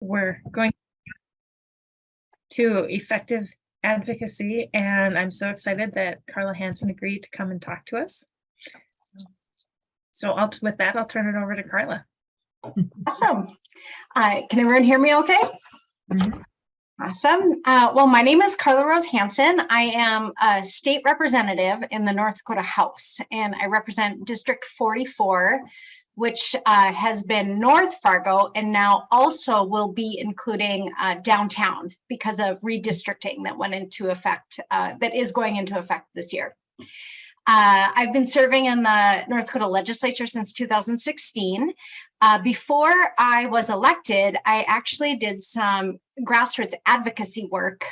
we're going to effective advocacy, and I'm so excited that Carla Hansen agreed to come and talk to us. So with that, I'll turn it over to Carla. Awesome. Can everyone hear me okay? Mm-hmm. Awesome. Well, my name is Carla Rose Hansen. I am a state representative in the North Dakota House, and I represent District 44, which has been North Fargo, and now also will be including downtown because of redistricting that went into effect, that is going into effect this year. I've been serving in the North Dakota legislature since 2016. Before I was elected, I actually did some grassroots advocacy work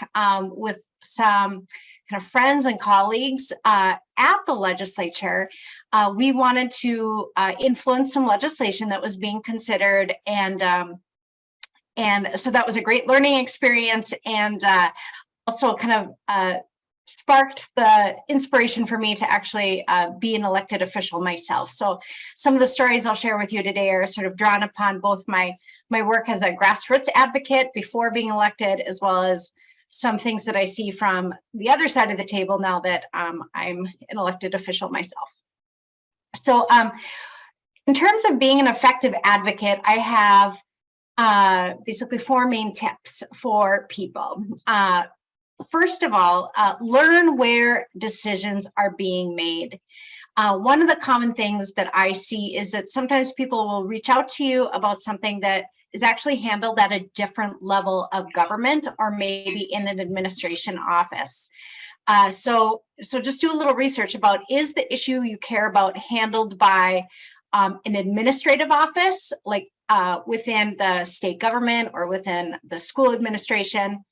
with some kind of friends and colleagues at the legislature. We wanted to influence some legislation that was being considered, and so that was a great learning experience, and also kind of sparked the inspiration for me to actually be an elected official myself. So some of the stories I'll share with you today are sort of drawn upon both my work as a grassroots advocate before being elected, as well as some things that I see from the other side of the table now that I'm an elected official myself. So in terms of being an effective advocate, I have basically 4 main tips for people. First of all, learn where decisions are being made. One of the common things that I see is that sometimes people will reach out to you about something that is actually handled at a different level of government, or maybe in an administration office. So just do a little research about, is the issue you care about handled by an administrative office, like within the state government or within the school administration?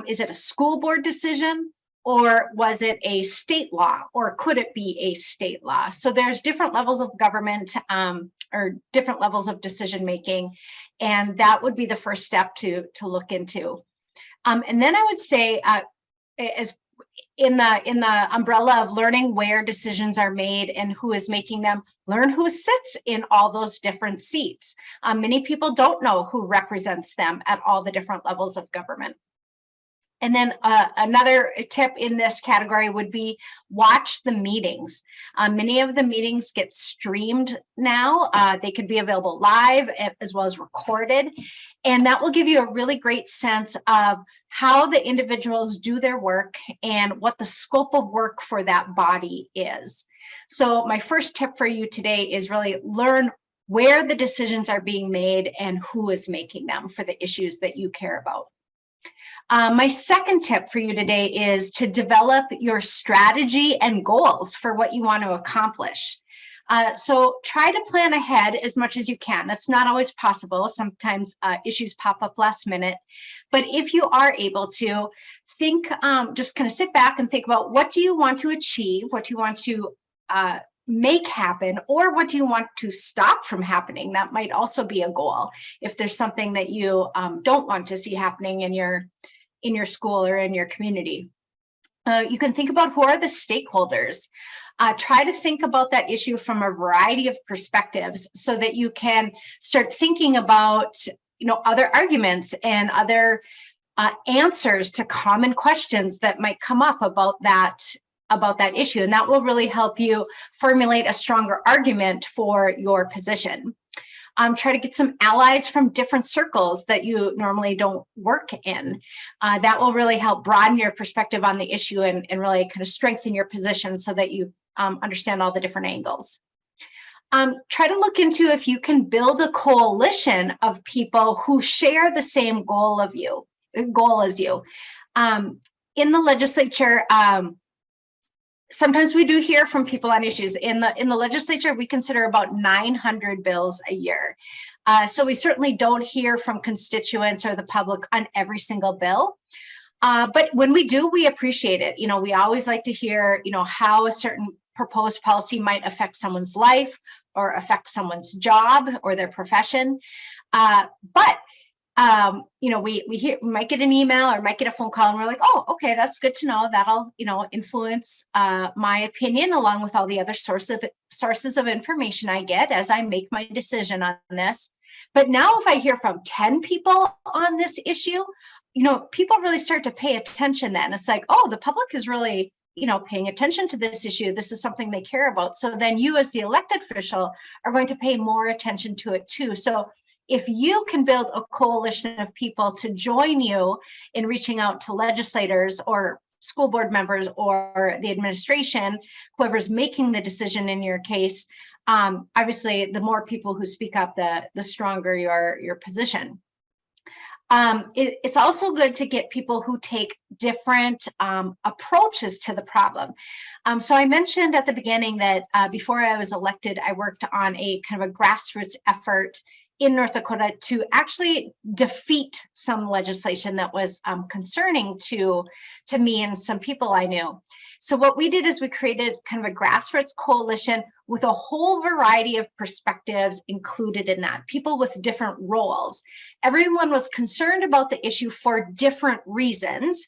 Is it a school board decision, or was it a state law, or could it be a state law? So there's different levels of government or different levels of decision making, and that would be the first step to look into. And then I would say, as in the umbrella of learning where decisions are made and who is making them, learn who sits in all those different seats. Many people don't know who represents them at all the different levels of government. And then another tip in this category would be watch the meetings. Many of the meetings get streamed now. They could be available live as well as recorded. And that will give you a really great sense of how the individuals do their work and what the scope of work for that body is. So my first tip for you today is really learn where the decisions are being made and who is making them for the issues that you care about. My second tip for you today is to develop your strategy and goals for what you want to accomplish. So try to plan ahead as much as you can. That's not always possible. Sometimes issues pop up last minute. But if you are able to think, just kind of sit back and think about, what do you want to achieve? What do you want to make happen, or what do you want to stop from happening? That might also be a goal if there's something that you don't want to see happening in your school or in your community. You can think about, who are the stakeholders. Try to think about that issue from a variety of perspectives so that you can start thinking about, other arguments and other answers to common questions that might come up about that issue. And that will really help you formulate a stronger argument for your position. Try to get some allies from different circles that you normally don't work in. That will really help broaden your perspective on the issue and really kind of strengthen your position so that you understand all the different angles. Try to look into if you can build a coalition of people who share the same goal as you. In the legislature, sometimes we do hear from people on issues. In the legislature, we consider about 900 bills a year. So we certainly don't hear from constituents or the public on every single bill. But when we do, we appreciate it. We always like to hear, how a certain proposed policy might affect someone's life or affect someone's job or their profession. But we might get an email or might get a phone call, and we're like, oh, okay, that's good to know. That'll, influence my opinion along with all the other sources of information I get as I make my decision on this. But now if I hear from 10 people on this issue, people really start to pay attention then. It's like, oh, the public is really, paying attention to this issue. This is something they care about. So then you as the elected official are going to pay more attention to it too. So if you can build a coalition of people to join you in reaching out to legislators or school board members or the administration, whoever's making the decision in your case, obviously the more people who speak up, the stronger your position. It's also good to get people who take different approaches to the problem. So I mentioned at the beginning that before I was elected, I worked on a kind of a grassroots effort in North Dakota to actually defeat some legislation that was concerning to me and some people I knew. So what we did is we created kind of a grassroots coalition with a whole variety of perspectives included in that, people with different roles. Everyone was concerned about the issue for different reasons.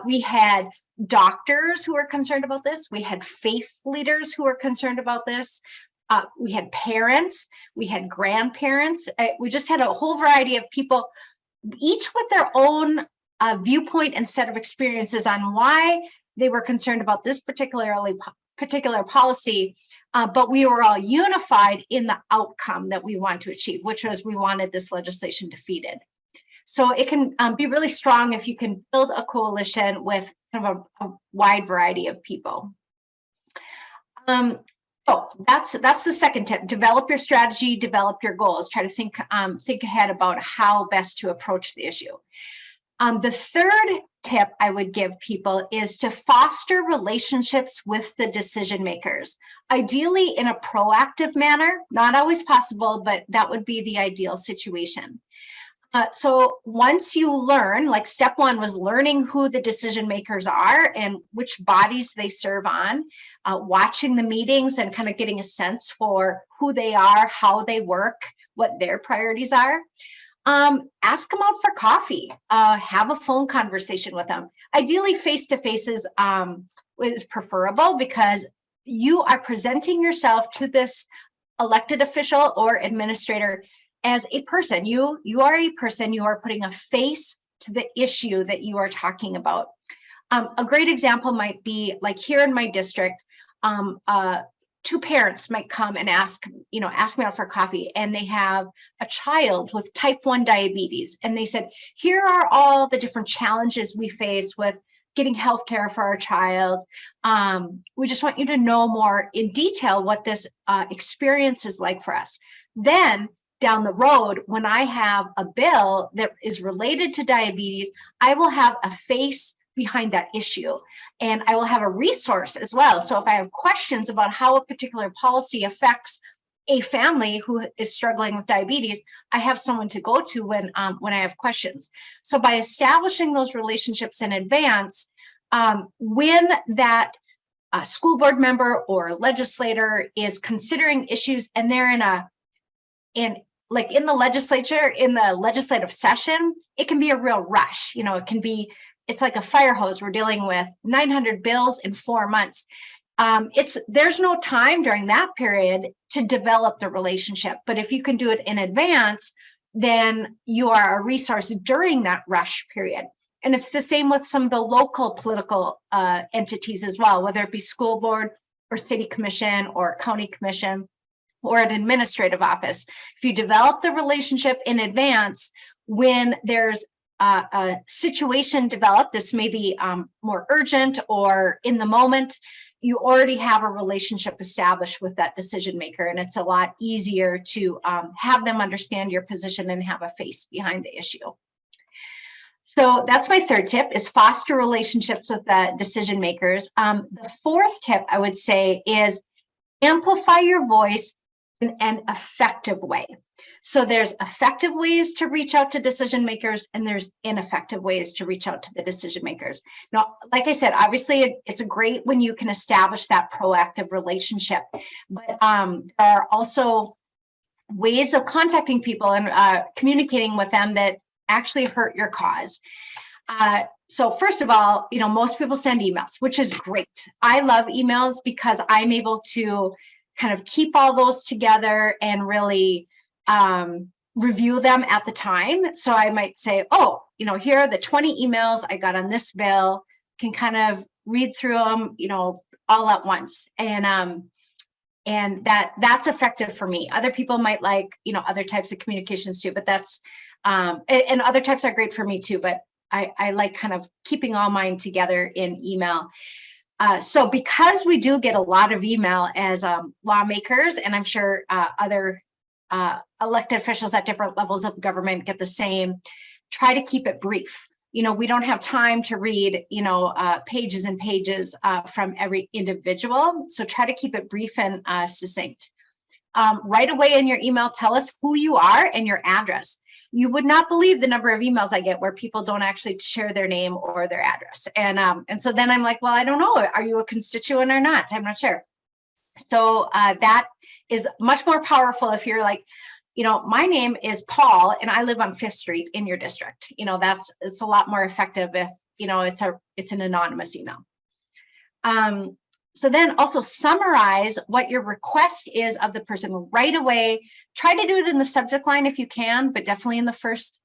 We had doctors who were concerned about this. We had faith leaders who were concerned about this. We had parents, we had grandparents. We just had a whole variety of people, each with their own viewpoint and set of experiences on why they were concerned about this particular policy. But we were all unified in the outcome that we want to achieve, which was we wanted this legislation defeated. So it can be really strong if you can build a coalition with kind of a wide variety of people. So that's the second tip. Develop your strategy, develop your goals. Try to think ahead about how best to approach the issue. The third tip I would give people is to foster relationships with the decision makers, ideally in a proactive manner. Not always possible, but that would be the ideal situation. So once you learn, like step one was learning who the decision makers are and which bodies they serve on, watching the meetings and kind of getting a sense for who they are, how they work, what their priorities are. Ask them out for coffee, have a phone conversation with them. Ideally, face-to-face is preferable because you are presenting yourself to this elected official or administrator as a person. You are a person, you are putting a face to the issue that you are talking about. A great example might be like here in my district, two parents might come and ask me out for coffee, and they have a child with type 1 diabetes. And they said, here are all the different challenges we face with getting healthcare for our child. We just want you to know more in detail what this experience is like for us. Then down the road, when I have a bill that is related to diabetes, I will have a face behind that issue. And I will have a resource as well. So if I have questions about how a particular policy affects a family who is struggling with diabetes, I have someone to go to when I have questions. So by establishing those relationships in advance, when that school board member or legislator is considering issues and they're in the legislature, in the legislative session, it can be a real rush. It's like a fire hose. We're dealing with 900 bills in 4 months. There's no time during that period to develop the relationship. But if you can do it in advance, then you are a resource during that rush period. And it's the same with some of the local political entities as well, whether it be school board or city commission or county commission or an administrative office. If you develop the relationship in advance, when there's a situation developed, this may be more urgent or in the moment, you already have a relationship established with that decision maker, and it's a lot easier to have them understand your position and have a face behind the issue. So that's my third tip, is foster relationships with the decision makers. The fourth tip I would say is amplify your voice in an effective way. So there's effective ways to reach out to decision makers, and there's ineffective ways to reach out to the decision makers. Now, like I said, obviously it's great when you can establish that proactive relationship, but there are also ways of contacting people and communicating with them that actually hurt your cause. So first of all, most people send emails, which is great. I love emails because I'm able to kind of keep all those together and really review them at the time. So I might say, oh, here are the 20 emails I got on this bill, can kind of read through them, all at once. And that's effective for me. Other people might like, other types of communications too, but that's, and other types are great for me too, but I like kind of keeping all mine together in email. So because we do get a lot of email as lawmakers, and I'm sure other elected officials at different levels of government get the same, try to keep it brief. We don't have time to read, pages and pages from every individual. So try to keep it brief and succinct. Right away in your email, tell us who you are and your address. You would not believe the number of emails I get where people don't actually share their name or their address. And so then I'm like, well, I don't know. Are you a constituent or not? I'm not sure. So that is much more powerful if you're like, my name is Paul and I live on 5th Street in your district. It's a lot more effective if, it's an anonymous email. So then also summarize what your request is of the person right away. Try to do it in the subject line if you can, but definitely in the first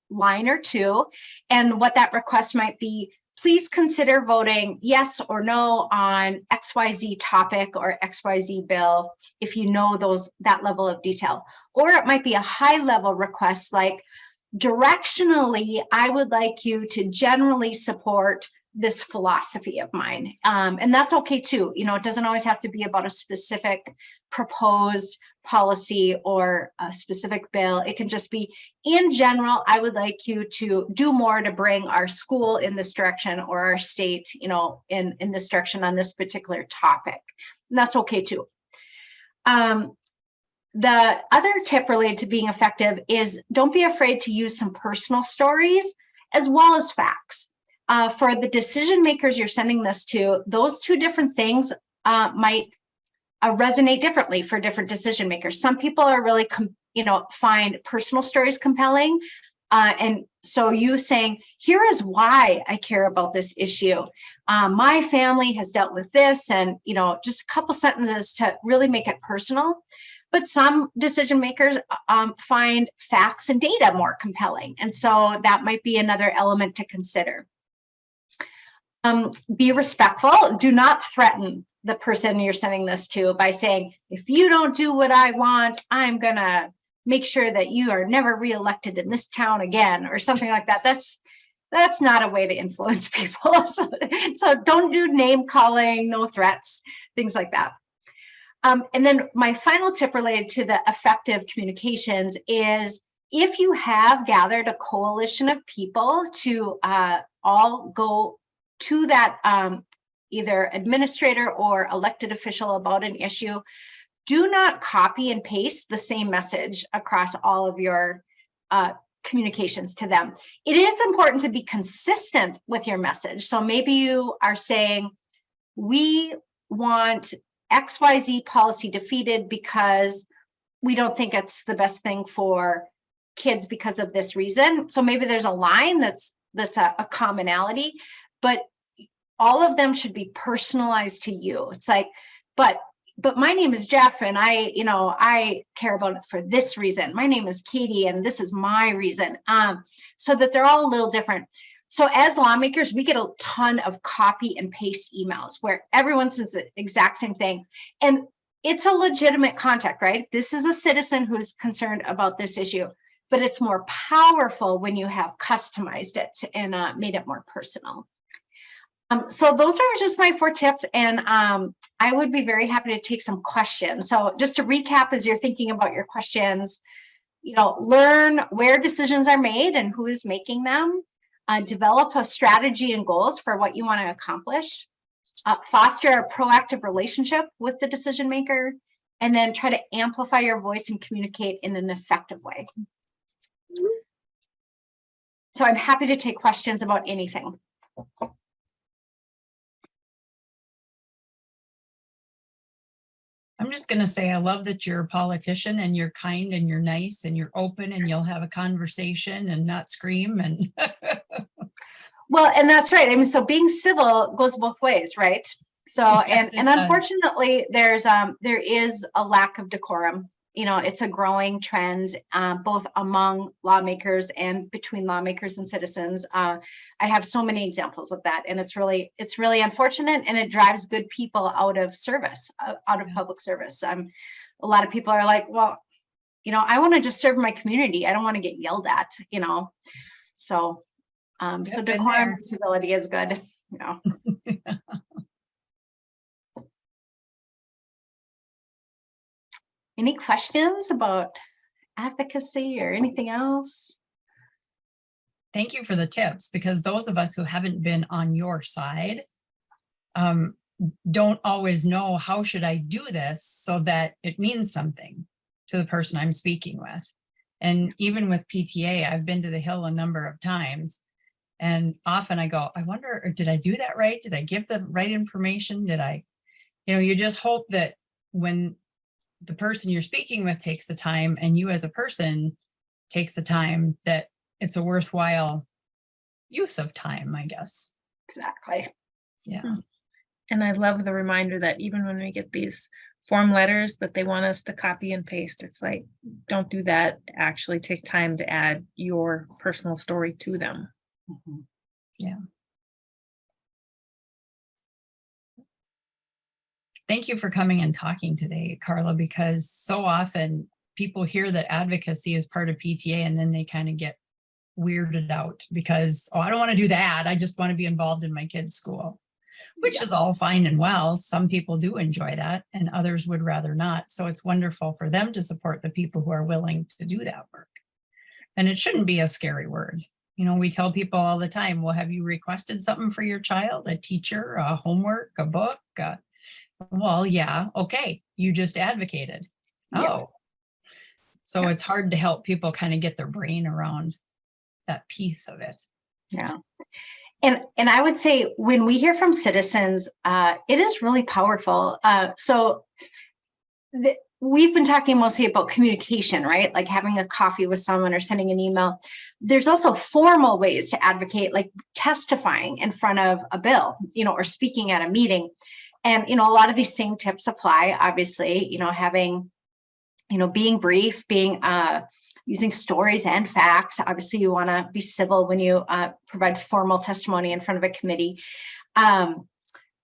line or two. And what that request might be, please consider voting yes or no on XYZ topic or XYZ bill if you know that level of detail. Or it might be a high level request like, directionally, I would like you to generally support this philosophy of mine. And that's okay too. It doesn't always have to be about a specific proposed policy or a specific bill. It can just be, in general, I would like you to do more to bring our school in this direction or our state, in this direction on this particular topic. And that's okay too. The other tip related to being effective is don't be afraid to use some personal stories as well as facts. For the decision makers you're sending this to, those two different things might resonate differently for different decision makers. Some people are really, find personal stories compelling. And so you saying, here is why I care about this issue. My family has dealt with this, and, just a couple sentences to really make it personal. But some decision makers find facts and data more compelling. And so that might be another element to consider. Be respectful. Do not threaten the person you're sending this to by saying, if you don't do what I want, I'm going to make sure that you are never reelected in this town again, or something like that. That's not a way to influence people. So don't do name calling, no threats, things like that. And then my final tip related to the effective communications is, if you have gathered a coalition of people to all go to that either administrator or elected official about an issue, do not copy and paste the same message across all of your communications to them. It is important to be consistent with your message. So maybe you are saying, we want XYZ policy defeated because we don't think it's the best thing for kids because of this reason. So maybe there's a line that's a commonality, but all of them should be personalized to you. It's like, but my name is Jeff and I care about it for this reason. My name is Katie and this is my reason. So that they're all a little different. So as lawmakers, we get a ton of copy and paste emails where everyone says the exact same thing. And it's a legitimate contact, right? This is a citizen who's concerned about this issue, but it's more powerful when you have customized it and made it more personal. So those are just my 4 tips, and I would be very happy to take some questions. So just to recap, as you're thinking about your questions, learn where decisions are made and who is making them. Develop a strategy and goals for what you want to accomplish. Foster a proactive relationship with the decision maker, and then try to amplify your voice and communicate in an effective way. So I'm happy to take questions about anything. I'm just going to say, I love that you're a politician and you're kind and you're nice and you're open and you'll have a conversation and not scream. And well, and that's right. I mean, so being civil goes both ways, right? So, yes, and unfortunately, there is a lack of decorum it's a growing trend, both among lawmakers and between lawmakers and citizens. I have so many examples of that, and it's really unfortunate, and it drives good people out of service, out of public service. A lot of people are like, well, I want to just serve my community. I don't want to get yelled at, so so decorum and civility is good, Any questions about advocacy or anything else? Thank you for the tips, because those of us who haven't been on your side don't always know, how should I do this so that it means something to the person I'm speaking with. And even with PTA, I've been to the Hill a number of times, and often I go, I wonder, did I do that right? Did I give the right information? Did I, you just hope that when the person you're speaking with takes the time, and you as a person takes the time, that it's a worthwhile use of time, I guess. Exactly. Yeah. And I love the reminder that even when we get these form letters that they want us to copy and paste, it's like, don't do that. Actually take time to add your personal story to them. Mm-hmm. Yeah. Thank you for coming and talking today, Carla, because so often people hear that advocacy is part of PTA, and then they kind of get weirded out because, oh, I don't want to do that. I just want to be involved in my kid's school, which is all fine and well. Some people do enjoy that, and others would rather not. So it's wonderful for them to support the people who are willing to do that work. And it shouldn't be a scary word. We tell people all the time, well, have you requested something for your child? A teacher, a homework, a book? Well, yeah, okay, you just advocated. Oh, so it's hard to help people kind of get their brain around that piece of it. Yeah. And I would say when we hear from citizens, it is really powerful. We've been talking mostly about communication, right? Like having a coffee with someone or sending an email. There's also formal ways to advocate, like testifying in front of a bill, or speaking at a meeting. And, a lot of these same tips apply, obviously, having, being brief, using stories and facts. Obviously, you want to be civil when you provide formal testimony in front of a committee.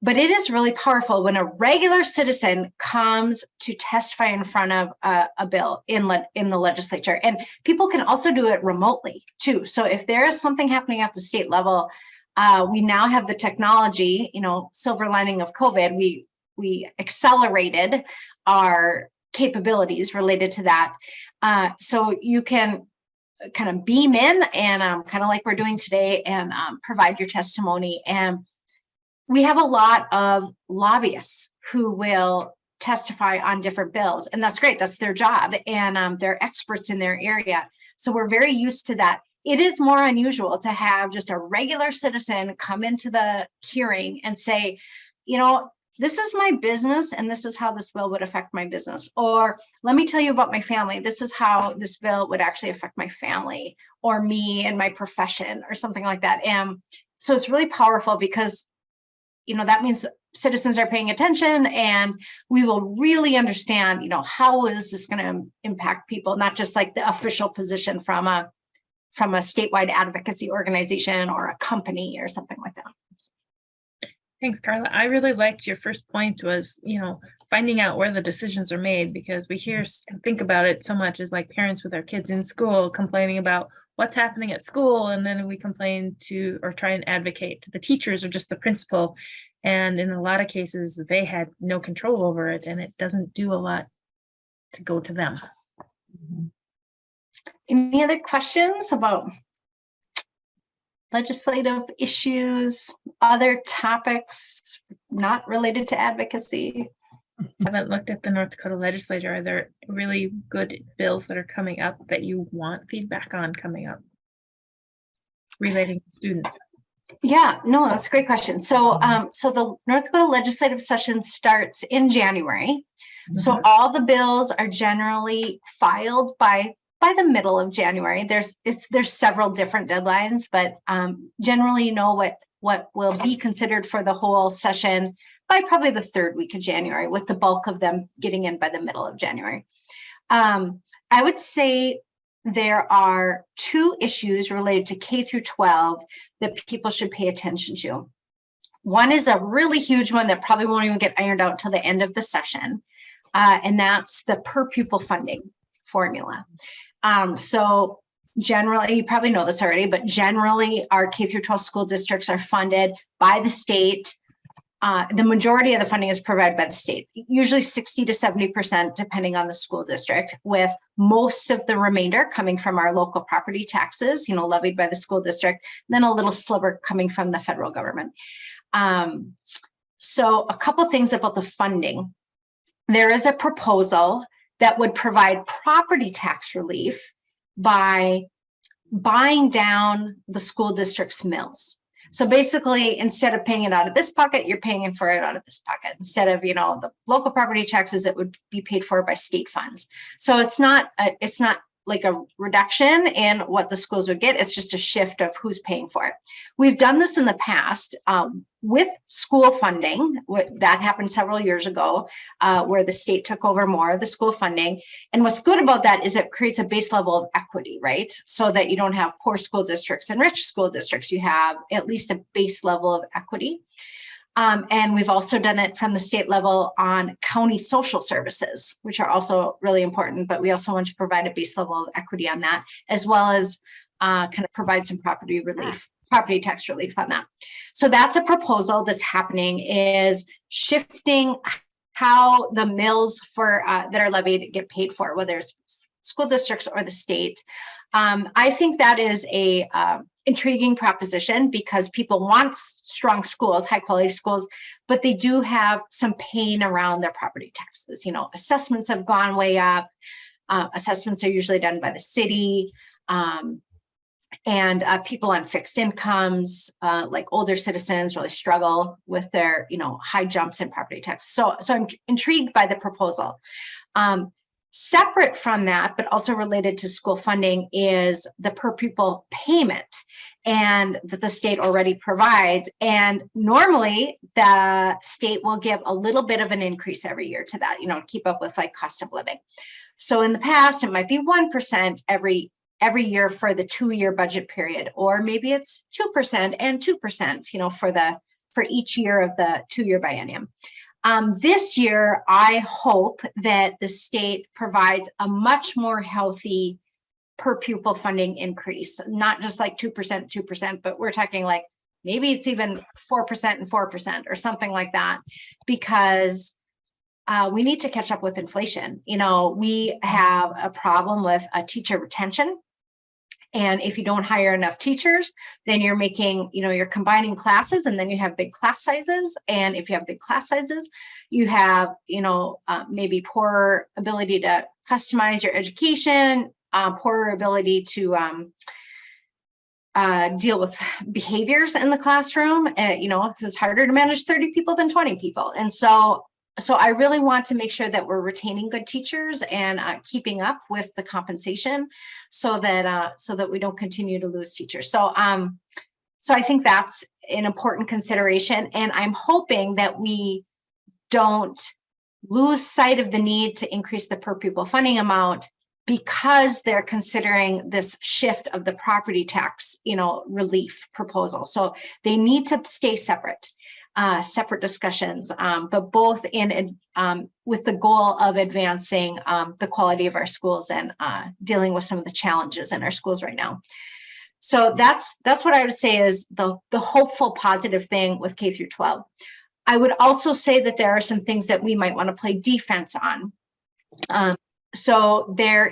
But it is really powerful when a regular citizen comes to testify in front of a bill in the legislature. And people can also do it remotely too. So if there is something happening at the state level, we now have the technology, silver lining of COVID, we accelerated our capabilities related to that. So you can kind of beam in and kind of like we're doing today and provide your testimony. And we have a lot of lobbyists who will testify on different bills, and that's great. That's their job, and they're experts in their area. So we're very used to that. It is more unusual to have just a regular citizen come into the hearing and say, this is my business and this is how this bill would affect my business. Or let me tell you about my family. This is how this bill would actually affect my family or me and my profession or something like that. And so it's really powerful because, that means citizens are paying attention, and we will really understand, how is this going to impact people, not just like the official position from a statewide advocacy organization or a company or something like that. Thanks, Carla. I really liked your first point was, finding out where the decisions are made, because we hear and think about it so much as like parents with our kids in school complaining about what's happening at school. And then we complain to or try and advocate to the teachers or just the principal. And in a lot of cases, they had no control over it, and it doesn't do a lot to go to them. Any other questions about legislative issues, other topics not related to advocacy? I haven't looked at the North Dakota legislature. Are there really good bills that are coming up that you want feedback on coming up relating to students? Yeah, no, that's a great question. So, so the North Dakota legislative session starts in January. So all the bills are generally filed by the middle of January. There's several different deadlines, but generally what will be considered for the whole session by probably the third week of January, with the bulk of them getting in by the middle of January. I would say there are two issues related to K through 12 that people should pay attention to. One is a really huge one that probably won't even get ironed out till the end of the session, and that's the per pupil funding formula. So generally, you probably know this already, but generally our K through 12 school districts are funded by the state. The majority of the funding is provided by the state, usually 60 to 70%, depending on the school district, with most of the remainder coming from our local property taxes, levied by the school district, then a little sliver coming from the federal government. So a couple things about the funding. There is a proposal that would provide property tax relief by buying down the school district's mills. So basically, instead of paying it out of this pocket, you're paying for it out of this pocket. Instead of, the local property taxes, it would be paid for by state funds. So it's not like a reduction in what the schools would get. It's just a shift of who's paying for it. We've done this in the past with school funding. That happened several years ago, where the state took over more of the school funding. And what's good about that is it creates a base level of equity, right? So that you don't have poor school districts and rich school districts. You have at least a base level of equity. And we've also done it from the state level on county social services, which are also really important, but we also want to provide a base level of equity on that, as well as kind of provide some property tax relief on that. So that's a proposal that's happening, is shifting how the mills that are levied get paid for, whether it's school districts or the state. I think that is a intriguing proposition because people want strong schools, high quality schools, but they do have some pain around their property taxes. Assessments have gone way up. Assessments are usually done by the city. And people on fixed incomes, like older citizens, really struggle with their, high jumps in property tax. So I'm intrigued by the proposal. Separate from that, but also related to school funding, is the per pupil payment, and that the state already provides. And normally the state will give a little bit of an increase every year to that, keep up with like cost of living. So in the past, it might be 1% every year for the 2-year budget period, or maybe it's 2% and 2%, for each year of the 2-year biennium. This year, I hope that the state provides a much more healthy per pupil funding increase, not just like 2%, but we're talking like maybe it's even 4% and 4% or something like that, because we need to catch up with inflation. We have a problem with teacher retention. And if you don't hire enough teachers, then you're making, you're combining classes, and then you have big class sizes. And if you have big class sizes, you have, maybe poor ability to customize your education, poor ability to deal with behaviors in the classroom, because it's harder to manage 30 people than 20 people. And so I really want to make sure that we're retaining good teachers and keeping up with the compensation, so that we don't continue to lose teachers. So I think that's an important consideration, and I'm hoping that we don't lose sight of the need to increase the per pupil funding amount because they're considering this shift of the property tax, relief proposal. So they need to stay separate discussions, but both with the goal of advancing the quality of our schools and dealing with some of the challenges in our schools right now. So that's what I would say is the hopeful, positive thing with K through 12. I would also say that there are some things that we might want to play defense on. So there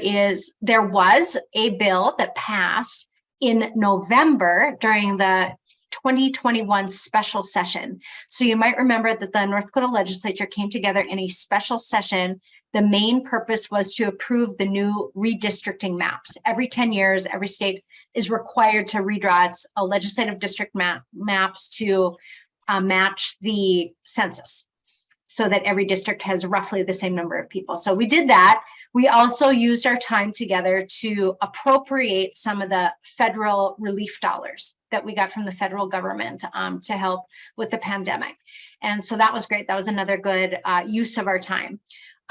was a bill that passed in November during the 2021 special session. So you might remember that the North Dakota legislature came together in a special session. The main purpose was to approve the new redistricting maps. Every 10 years, every state is required to redraw its legislative district maps to match the census, so that every district has roughly the same number of people. So we did that. We also used our time together to appropriate some of the federal relief dollars that we got from the federal government to help with the pandemic. And so that was great. That was another good use of our time.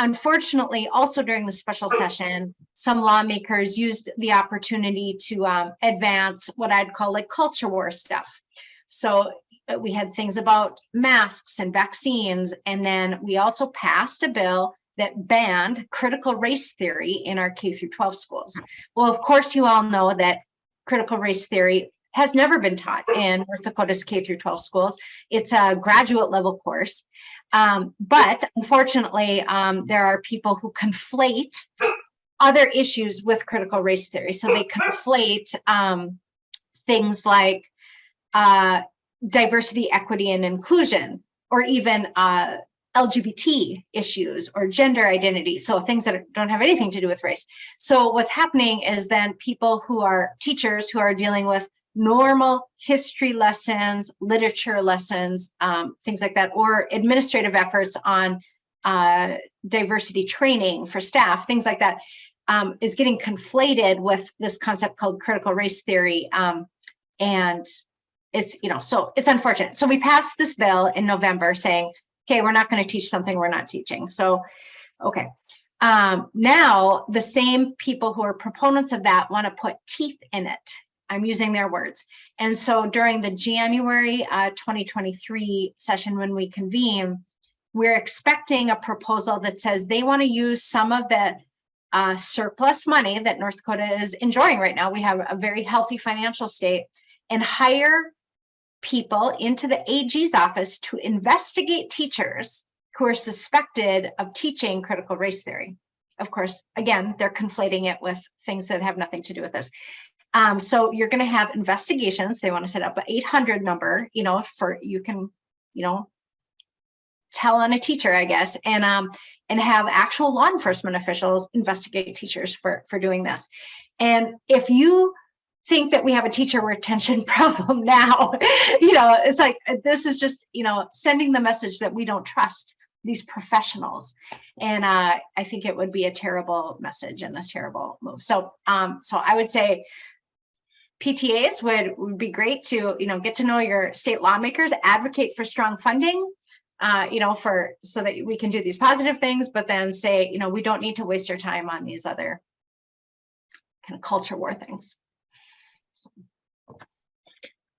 Unfortunately, also during the special session, some lawmakers used the opportunity to advance what I'd call like culture war stuff. So we had things about masks and vaccines, and then we also passed a bill that banned critical race theory in our K through 12 schools. Well, of course, you all know that critical race theory has never been taught in North Dakota's K through 12 schools. It's a graduate level course. But unfortunately, there are people who conflate other issues with critical race theory. So they conflate things like diversity, equity, and inclusion, or even LGBT issues or gender identity. So things that don't have anything to do with race. So what's happening is then people who are teachers who are dealing with normal history lessons, literature lessons, things like that, or administrative efforts on diversity training for staff, things like that, is getting conflated with this concept called critical race theory. And it's, so it's unfortunate. So we passed this bill in November saying, okay, we're not going to teach something we're not teaching. So, okay. Now the same people who are proponents of that want to put teeth in it. I'm using their words. And so during the January 2023 session, when we convene, we're expecting a proposal that says they want to use some of the surplus money that North Dakota is enjoying right now. We have a very healthy financial state, and hire people into the AG's office to investigate teachers who are suspected of teaching critical race theory. Of course, again, they're conflating it with things that have nothing to do with this. So you're going to have investigations. They want to set up an 800 number, for you can, tell on a teacher, I guess, and have actual law enforcement officials investigate teachers for doing this. And if you think that we have a teacher retention problem now, it's like, this is just, sending the message that we don't trust these professionals. And I think it would be a terrible message and a terrible move. So I would say PTAs would be great to, get to know your state lawmakers, advocate for strong funding, so that we can do these positive things, but then say, we don't need to waste your time on these other kind of culture war things.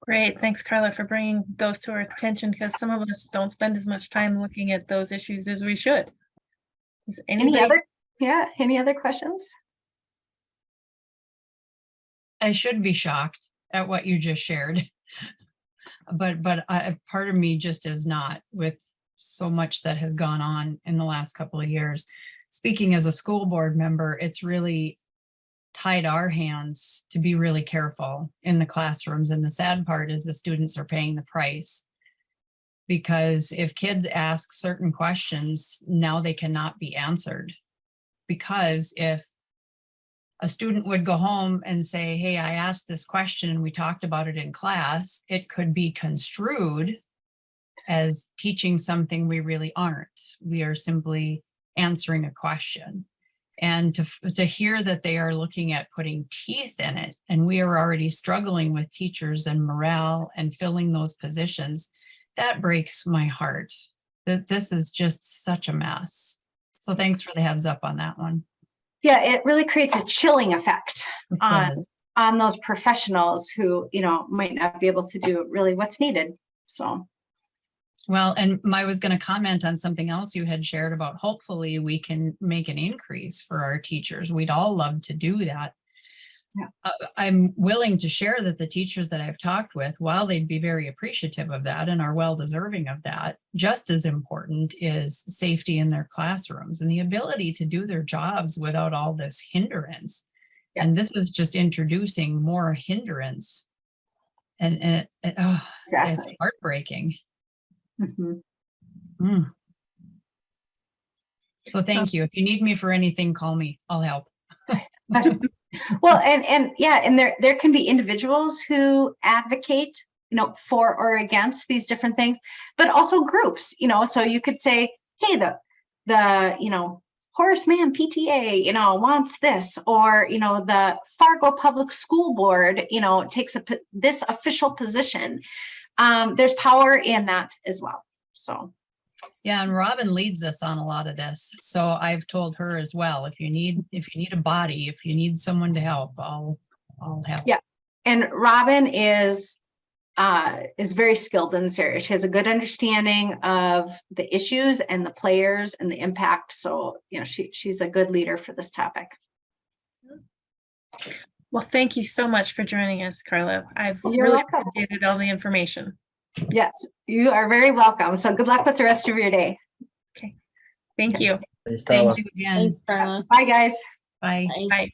Great. Thanks, Carla, for bringing those to our attention, because some of us don't spend as much time looking at those issues as we should. Is Any other questions? I should be shocked at what you just shared, but part of me just is not, with so much that has gone on in the last couple of years. Speaking as a school board member, it's really tied our hands to be really careful in the classrooms. And the sad part is the students are paying the price, because if kids ask certain questions, now they cannot be answered. Because if a student would go home and say, hey, I asked this question and we talked about it in class, it could be construed as teaching something we really aren't. We are simply answering a question. And to hear that they are looking at putting teeth in it, and we are already struggling with teachers and morale and filling those positions, that breaks my heart. That this is just such a mess. So thanks for the heads up on that one. Yeah, it really creates a chilling effect on those professionals who, might not be able to do really what's needed. So. Well, and I was going to comment on something else you had shared about hopefully we can make an increase for our teachers. We'd all love to do that. Yeah. I'm willing to share that the teachers that I've talked with, while they'd be very appreciative of that and are well deserving of that, just as important is safety in their classrooms and the ability to do their jobs without all this hindrance. Yeah. And this is just introducing more hindrance. And exactly. It's heartbreaking. Mm-hmm. Mm. So thank you. If you need me for anything, call me. I'll help. Well, and there can be individuals who advocate, for or against these different things, but also groups, so you could say, hey, the Horace Mann PTA, wants this, or, the Fargo Public School Board, takes this official position. There's power in that as well. So. Yeah, and Robin leads us on a lot of this. So I've told her as well, if you need a body, if you need someone to help, I'll help. Yeah. And Robin is very skilled in this area. She has a good understanding of the issues and the players and the impact. So, she's a good leader for this topic. Well, thank you so much for joining us, Carla. I've You're really welcome. appreciated all the information. Yes, you are very welcome. So good luck with the rest of your day. Okay. Thank you. Thanks, Carla. Thank you again. Bye, guys. Bye. Bye.